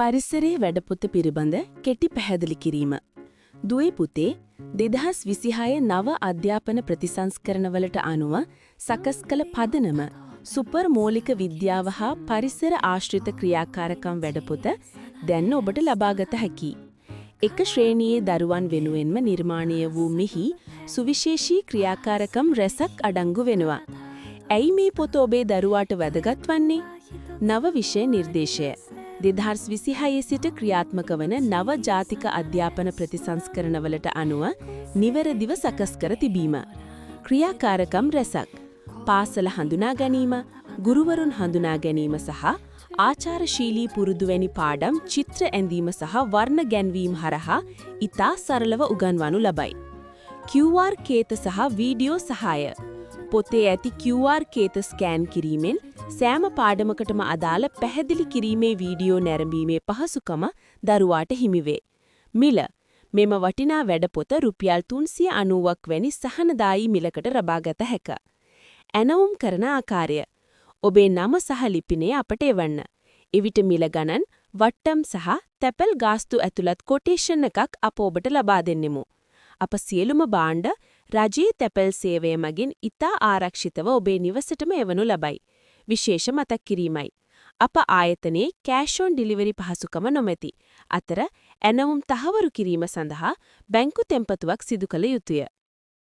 පරිසරයේ වැඩපොත පිළිබඳ කෙටි පැහැදිලි කිරීම. දුවේ පුතේ 2026 නව අධ්‍යාපන ප්‍රතිසංස්කරණවලට අනුව සකස් කළ පදනම සුපර් මූලික විද්‍යාව හා පරිසර ආශ්‍රිත ක්‍රියාකාරකම් වැඩපොත දැන් ඔබට ලබාගත හැකියි. එක ශ්‍රේණියේ දරුවන් වෙනුවෙන්ම නිර්මාණය වූ මෙහි සුවිශේෂී ක්‍රියාකාරකම් රැසක් අඩංගු වෙනවා. ඇයි මේ පොත ඔබේ දරුවාට වැදගත් වන්නේ? නව විෂය නිර්දේශය 2026 සිට ක්‍රියාත්මක වන නව ජාතික අධ්‍යාපන ප්‍රතිසංස්කරණවලට අනුව නිවැරදිව සකස් කර තිබීම. ක්‍රියාකාරකම් රැසක්. පාසල හඳුනා ගැනීම, ගුරුවරුන් හඳුනා ගැනීම සහ ආචාරශීලී පුරුදු වැනි පාඩම් චිත්‍ර ඇඳීම සහ වර්ණ ගැන්වීම හරහා ඉතා සරලව උගන්වනු ලබයි. QR කේත සහ වීඩියෝ සහාය. පොතේ ඇති QR කේත ස්කෑන් කිරීමෙන් සෑම පාඩමකටම අදාළ පැහැදිලි කිරීමේ වීඩියෝ නැරඹීමේ පහසුකම දරුවාට හිමිවේ. මිල මෙම වටිනා වැඩපොත රුපියල් 390ක් වැනි සහනදායී මිලකට ලබාගත හැක. ඇනවුම් කරන ආකාරය. ඔබේ නම සහ ලිපිනය අපට එවන්න. එවිට මිල ගණන්, වට්ටම් සහ තැපැල් ගාස්තු ඇතුළත් කොටේෂන් එකක් අප ඔබට ලබා දෙන්නෙමු. අප සියලුම භාණ්ඩ රජයේ තැපැල් සේවය මගින් ඉතා ආරක්ෂිතව ඔබේ නිවසටම එවනු ලබයි. විශේෂ මතක් කිරීමයි. අප ආයතනයේ කෑෂ් ඔන් ඩිලිවරි පහසුකම නොමැති. අතර ඇනවුම් තහවුරු කිරීම සඳහා බැංකු තෙන්පතුවක් සිදු කළ යුතුය.